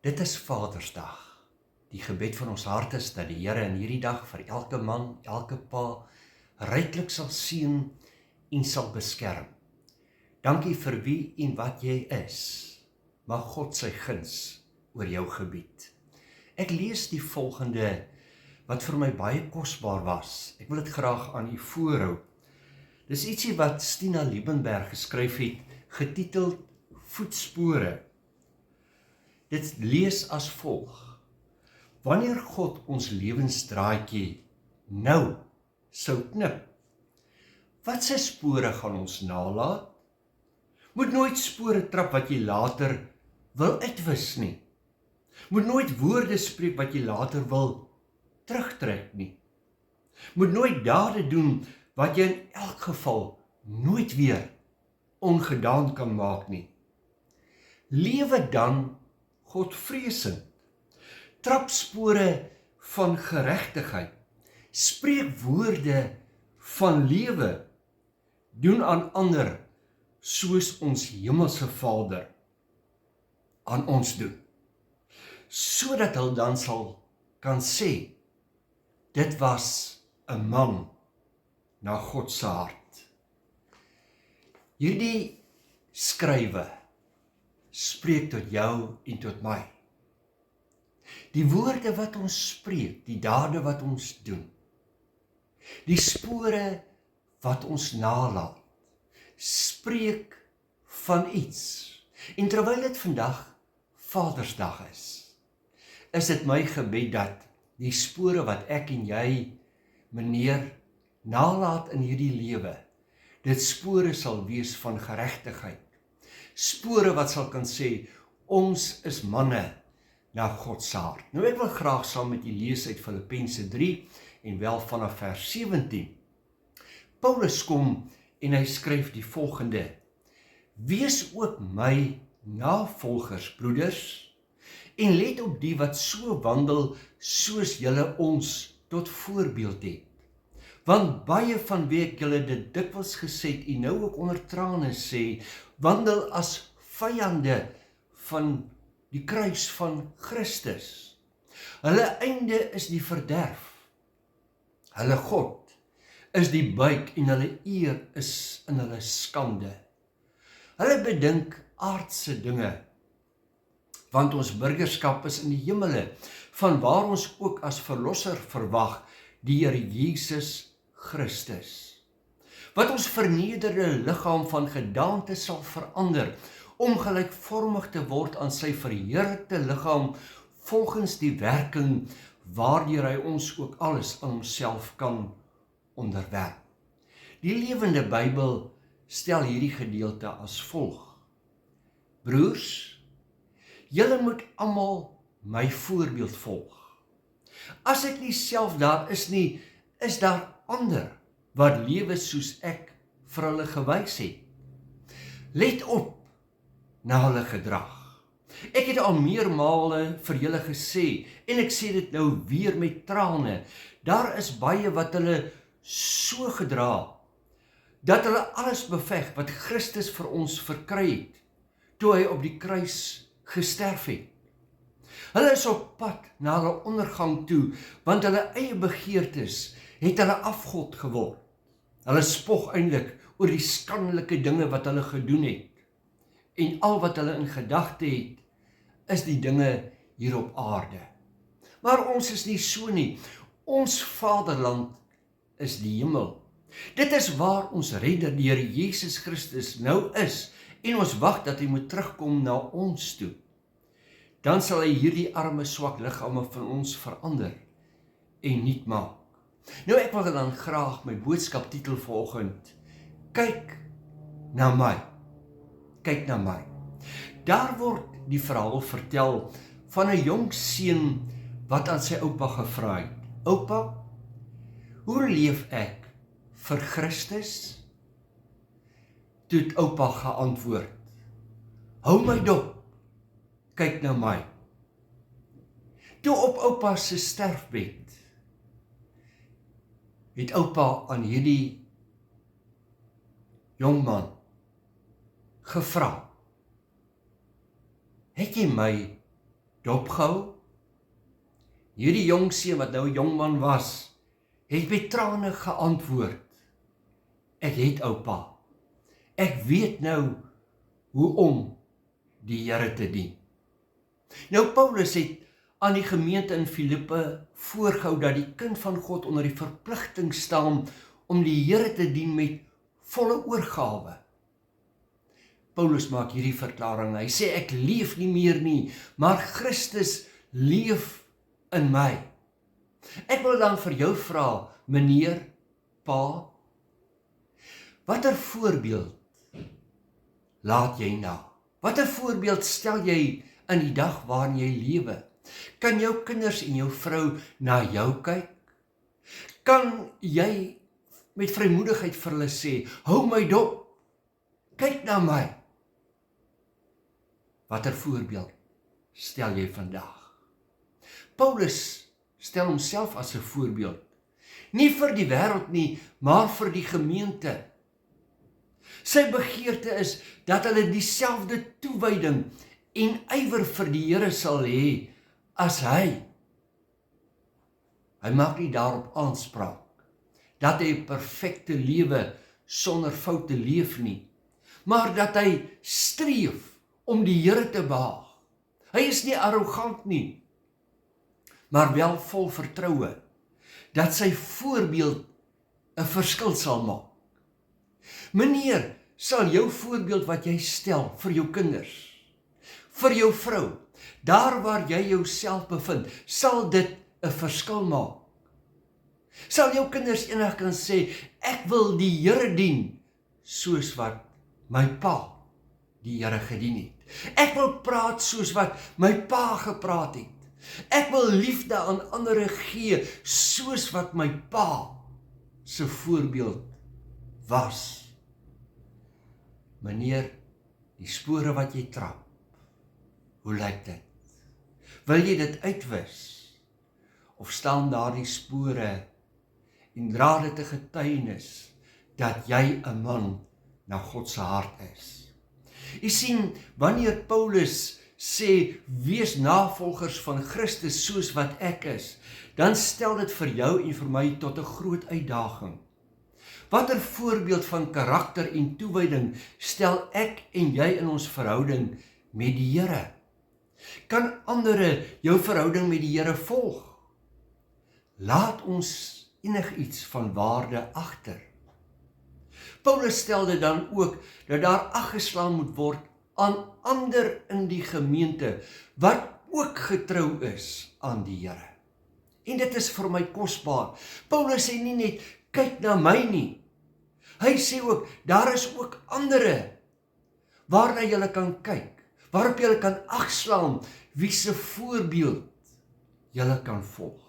Dit is Vadersdag. Die gebed van ons hart is dat die Here in hierdie dag vir elke man, elke pa, ryklik sal seën en sal beskerm. Dankie vir wie en wat jy is. Mag God sy guns oor jou gebied. Ek lees die volgende wat vir my baie kosbaar was. Ek wil dit graag aan u voorhou. Dis ietsie wat Stina Liebenberg geskryf het, getiteld Voetspore. Dit lees as volg: Wanneer God ons lewensdraadjie nou sou knip, wat se spore gaan ons nalaat? Moet nooit spore trap wat jy later wil uitwis nie. Moet nooit woorde spreek wat jy later wil terugtrek nie. Moet nooit dade doen wat jy in elk geval nooit weer ongedaan kan maak nie. Lewe dan Godvreesend, trap spore van geregtigheid, spreek woorde van lewe, doen aan ander soos ons hemelse Vader aan ons doen, sodat hulle dan sal kan sê, dit was 'n man na God se hart. Hierdie skrywe spreek tot jou en tot my. Die woorde wat ons spreek, die dade wat ons doen, die spore wat ons nalaat, spreek van iets. En terwyl dit vandag Vadersdag is dit my gebed dat die spore wat ek en jy, meneer, nalaat in hierdie lewe, dit spore sal wees van geregtigheid. Spore wat sal kan sê, ons is manne na God se hart. Nou ek wil graag saam met u lees uit Filippense 3 en wel vanaf vers 17. Paulus kom en hy skryf die volgende: Wees ook my navolgers, broeders, en let op die wat so wandel soos julle ons tot voorbeeld het. Want baie van wie ek julle dit dikwels gesê het, en nou ook onder trane sê, wandel as vyande van die kruis van Christus. Hulle einde is die verderf. Hulle God is die buik en hulle eer is in hulle skande. Hulle bedink aardse dinge, want ons burgerskap is in die hemele, vanwaar ons ook as verlosser verwag, die Here Jesus Christus, wat ons vernederde liggaam van gedaante sal verander, om gelykvormig te word aan sy verheerlikte liggaam, volgens die werking waardeur hy ons ook alles aan homself kan onderwerp. Die Lewende Bybel stel hierdie gedeelte as volg: Broers, julle moet almal my voorbeeld volg. As ek nie self daar is nie, is daar ander wat lewe soos ek vir hulle gewys het. Let op na hulle gedrag. Ek het al meermale vir julle gesê, en ek sê dit nou weer met trane, daar is baie wat hulle so gedra, dat hulle alles beveg wat Christus vir ons verkry het, toe hy op die kruis gesterf het. Hulle is op pad na hulle ondergang toe, want hulle eie begeertes het hulle afgod geword. Hulle spog eintlik oor die skandelike dinge wat hulle gedoen het. En al wat hulle in gedagte het, is die dinge hier op aarde. Maar ons is nie so nie. Ons vaderland is die hemel. Dit is waar ons redder, die Here Jesus Christus, nou is, en ons wag dat hy moet terugkom na ons toe. Dan sal hy hierdie arme swak liggame van ons verander en nuut maak. Nou ek wil dan graag my boodskap titel vanoggend: Kyk na my. Kyk na my. Daar word die verhaal vertel van 'n jong seun wat aan sy oupa gevra het: Oupa, hoe leef ek vir Christus? Toe het oupa geantwoord: Hou my dop, kyk na my. Toe op oupa se sterfbed het oupa aan hierdie jong man gevra: Het jy my dopgehou? Hierdie jong seun wat nou 'n jong man was, het met trane geantwoord, ek het oupa. Ek weet nou hoe om die Here te dien. Nou Paulus het aan die gemeente in Filippe voorgehou dat die kind van God onder die verpligting staan om die Here te dien met volle oorgawe. Paulus maak hierdie verklaring. Hy sê ek leef nie meer nie, maar Christus leef in my. Ek wil dan vir jou vra, meneer, pa, watter voorbeeld laat jy na? Watter voorbeeld stel jy in die dag waarin jy lewe? Kan jou kinders en jou vrou na jou kyk? Kan jy met vrymoedigheid vir hulle sê, hou my dop, kyk na my? Watter voorbeeld stel jy vandag? Paulus stel homself as 'n voorbeeld, nie vir die wêreld nie, maar vir die gemeente. Sy begeerte is dat hulle dieselfde toewyding en ywer vir die Here sal hê as hy. Hy maak nie daarop aanspraak dat hy 'n perfekte lewe sonder foute leef nie, maar dat hy streef om die Here te behaag. Hy is nie arrogant nie, maar wel vol vertroue dat sy voorbeeld 'n verskil sal maak. Meneer, sal jou voorbeeld wat jy stel vir jou kinders, vir jou vrou, daar waar jy jouself bevind, sal dit 'n verskil maak? Sal jou kinders eendag kan sê, ek wil die Here dien, soos wat my pa die Here gedien het. Ek wil praat soos wat my pa gepraat het. Ek wil liefde aan ander gee, soos wat my pa se voorbeeld was. Meneer, die spore wat jy trap, hoe lyk dit? Wil jy dit uitwis? Of staan daar die spore en dra dit 'n getuienis dat jy 'n man na God se hart is? Jy sien, wanneer Paulus sê, wees navolgers van Christus soos wat ek is, dan stel dit vir jou en vir my tot 'n groot uitdaging. Watter voorbeeld van karakter en toewyding stel ek en jy in ons verhouding met die Here? Kan ander jou verhouding met die Here volg? Laat ons enigiets van waarde agter. Paulus stelde dan ook dat daar ag geslaan moet word aan ander in die gemeente wat ook getrou is aan die Here. En dit is vir my kosbaar. Paulus sê nie net kyk na my nie. Hy sê ook daar is ook ander waarna jy kan kyk, waarop jy kan agslaan, wie se voorbeeld jy kan volg.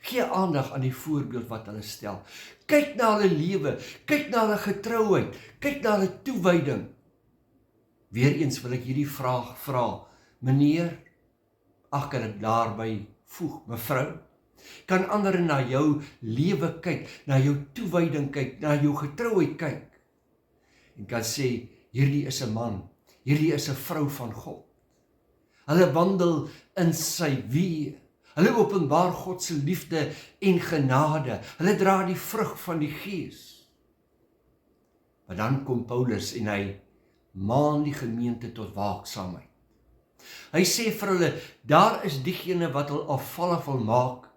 Gee aandag aan die voorbeeld wat hulle stel. Kyk na hulle lewe, kyk na hulle getrouheid, kyk na hulle toewyding. Weereens wil ek hierdie vraag vra, meneer, kan ek daarby voeg, mevrou, kan ander na jou lewe kyk, na jou toewyding kyk, na jou getrouheid kyk, en kan sê, hierdie is 'n man, hierdie is 'n vrou van God. Hulle wandel in sy weë. Hulle openbaar God se liefde en genade. Hulle dra die vrug van die Gees. Maar dan kom Paulus en hy maan die gemeente tot waaksaamheid. Hy sê vir hulle, daar is diegene wat hulle afvallig wil maak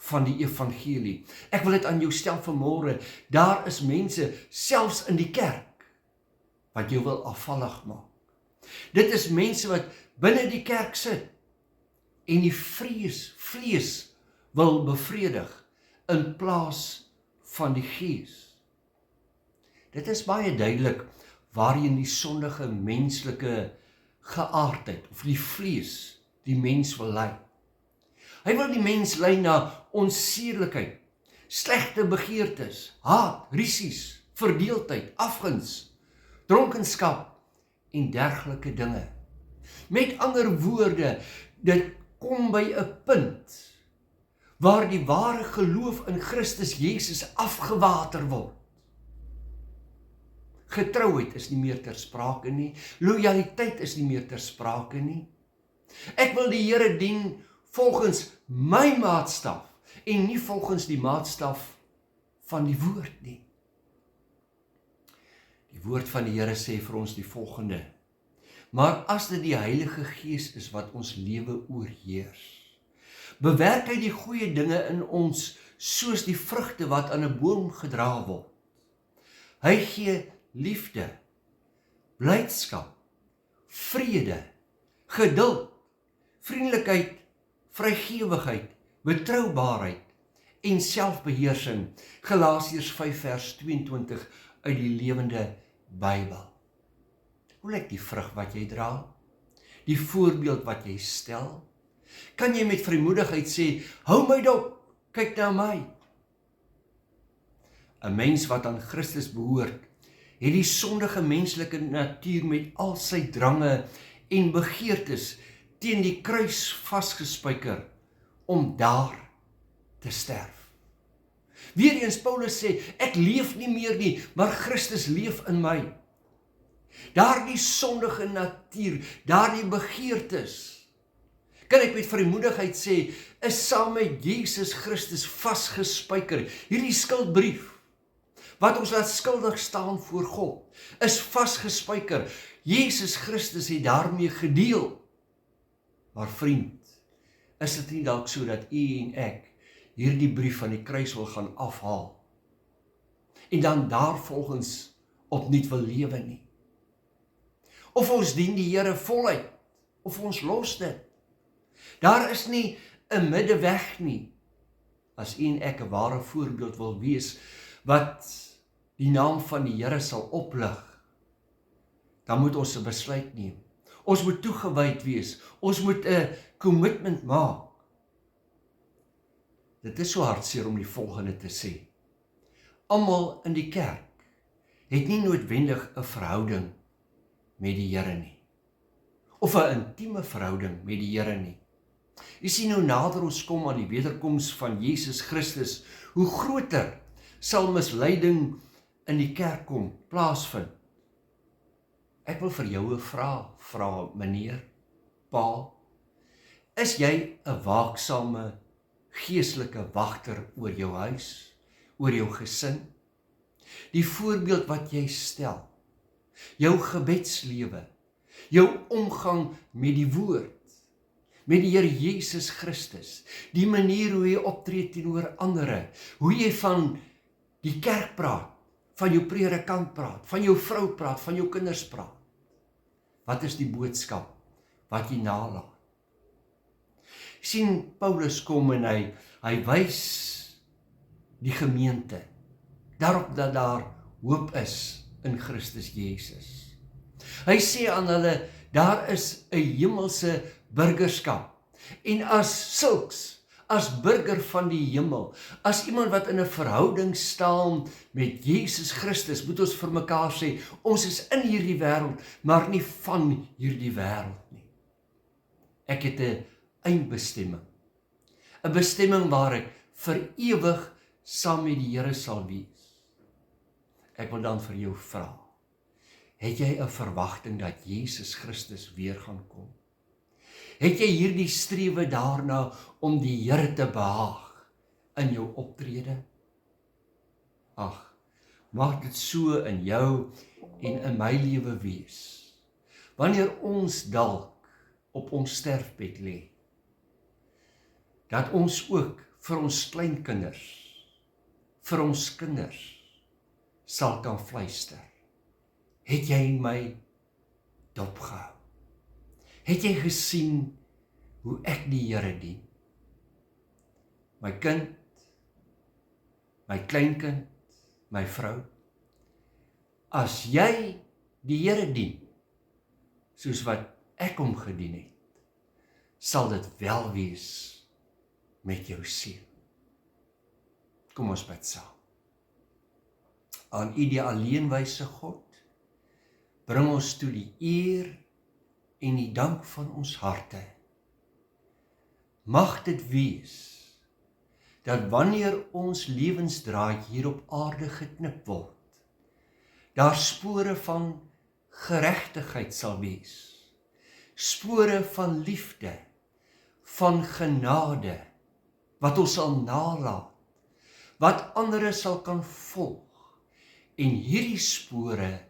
van die evangelie. Ek wil dit aan jou stel vanmôre, daar is mense, selfs in die kerk, wat jou wil afvallig maak. Dit is mense wat binne die kerk sit, en die vlees wil bevredig in plaas van die Gees. Dit is baie duidelik waarheen die sondige menslike geaardheid of die vlees die mens wil lei. Hy wil die mens lei na onseerlikheid, slegte begeertes, haat, rusies, verdeeldheid, afguns, dronkenskap en dergelike dinge. Met ander woorde, dit kom by 'n punt waar die ware geloof in Christus Jesus afgewater word. Getrouheid is nie meer ter sprake nie, lojaliteit is nie meer ter sprake nie. Ek wil die Here dien volgens my maatstaf en nie volgens die maatstaf van die woord nie. Die woord van die Here sê vir ons die volgende: maar as dit die Heilige Gees is wat ons lewe oorheers, bewerk hy die goeie dinge in ons soos die vrugte wat aan 'n boom gedra word. Hy gee liefde, blydskap, vrede, geduld, vriendelikheid, vrygewigheid, betroubaarheid en selfbeheersing. Galasiërs 5 vers 22 uit die Lewende Bybel. Hoe lyk die vrug wat jy dra? Die voorbeeld wat jy stel? Kan jy met vrymoedigheid sê, hou my dop, kyk na my? 'n Mens wat aan Christus behoort, het die sondige menslike natuur met al sy drange en begeertes teen die kruis vasgespijker om daar te sterf. Weereens Paulus sê, ek leef nie meer nie, maar Christus leef in my. Daardie sondige natuur, daardie begeertes, kan ek met vrymoedigheid sê, is saam met Jesus Christus vasgespijker. Hierdie skuldbrief, wat ons laat skuldig staan voor God, is vasgespijker. Jesus Christus het daarmee gedeel. Maar vriend, is dit nie dalk so dat u en ek hierdie brief van die kruis wil gaan afhaal en dan daarvolgens opnuut wil lewe nie? Of ons dien die Here voluit, of ons los dit. Daar is nie 'n middeweg nie. As u en ek 'n ware voorbeeld wil wees, wat die naam van die Here sal oplig, dan moet ons 'n besluit neem. Ons moet toegewyd wees. Ons moet 'n commitment maak. Dit is so hartseer om die volgende te sê. Almal in die kerk het nie noodwendig 'n verhouding met die Here nie. Of 'n intieme verhouding met die Here nie. Jy sien, hoe nader ons kom aan die wederkoms van Jesus Christus, hoe groter sal misleiding in die kerk kom plaasvind. Ek wil vir jou 'n vraag vra, meneer, pa, is jy 'n waaksame geestelike wagter oor jou huis, oor jou gesin? Die voorbeeld wat jy stel, jou gebedslewe, jou omgang met die woord, met die Here Jesus Christus, die manier hoe jy optree teenoor ander, hoe jy van die kerk praat, van jou predikant praat, van jou vrou praat, van jou kinders praat. Wat is die boodskap wat jy nalaat? Sien, Paulus kom en hy wys die gemeente daarop dat daar hoop is in Christus Jesus. Hy sê aan hulle, daar is 'n hemelse burgerskap. En as sulks, as burger van die hemel, as iemand wat in 'n verhouding staan met Jesus Christus, moet ons vir mekaar sê, ons is in hierdie wêreld, maar nie van hierdie wêreld nie. Ek het 'n eindbestemming, 'n bestemming waar ek vir ewig saam met die Here sal wees. Ek wil dan vir jou vra, het jy 'n verwagting dat Jesus Christus weer gaan kom? Het jy hierdie strewe daarna om die Here te behaag in jou optrede? Ag, mag dit so in jou en in my lewe wees. Wanneer ons dalk op ons sterfbed lê, dat ons ook vir ons kleinkinders, vir ons kinders sal kan fluister. Het jy my dopgehou? Het jy gesien hoe ek die Here dien? My kind, my kleinkind, my vrou, as jy die Here dien, soos wat ek hom gedien het, sal dit wel wees met jou siel. Kom ons bid saam. Aan U die alleenwyse God, bring ons toe die eer en die dank van ons harte. Mag dit wees, dat wanneer ons lewensdraad hier op aarde geknip word, daar spore van geregtigheid sal wees, spore van liefde, van genade, wat ons sal nalat, wat ander sal kan volg, en hierdie spore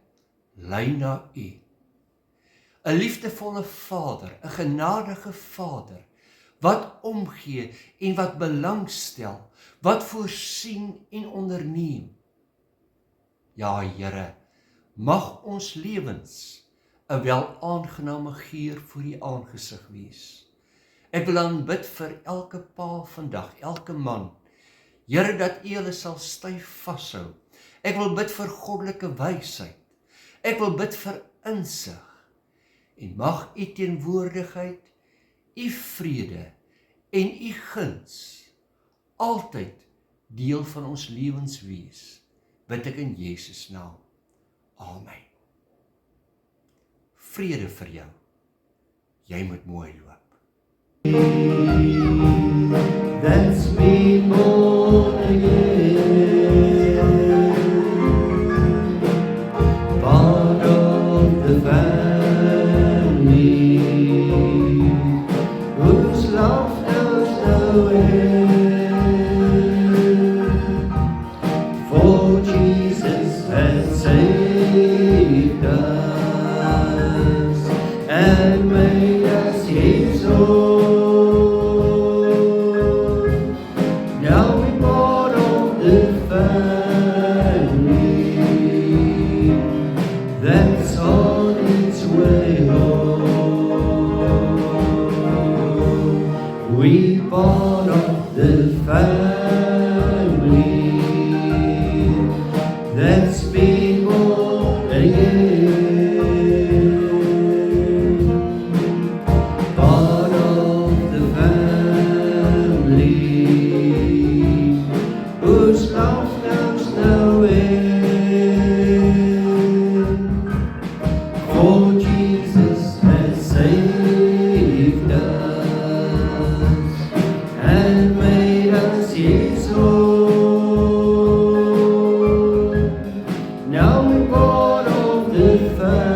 lei na U. 'n liefdevolle Vader, 'n genadige Vader, wat omgee en wat belangstel, wat voorsien en onderneem. Ja, Here, mag ons lewens 'n welaangename geur voor U aangesig wees. Ek wil aanbid vir elke pa vandag, elke man. Here, dat U hulle sal styf vashou. Ek wil bid vir goddelike wysheid. Ek wil bid vir insig. En mag U teenwoordigheid, U vrede en U guns altyd deel van ons lewens wees. Bid ek in Jesus naam. Amen. Vrede vir jou. Jy moet mooi loop. That's me born again, part of the family, whose love knows no end, for Jesus has saved us and made us His own. That's on its way home. We part of the family that's been born again. Part of the family whose love knows no end. For Jesus has saved us and made us His own. Now we're part of the family.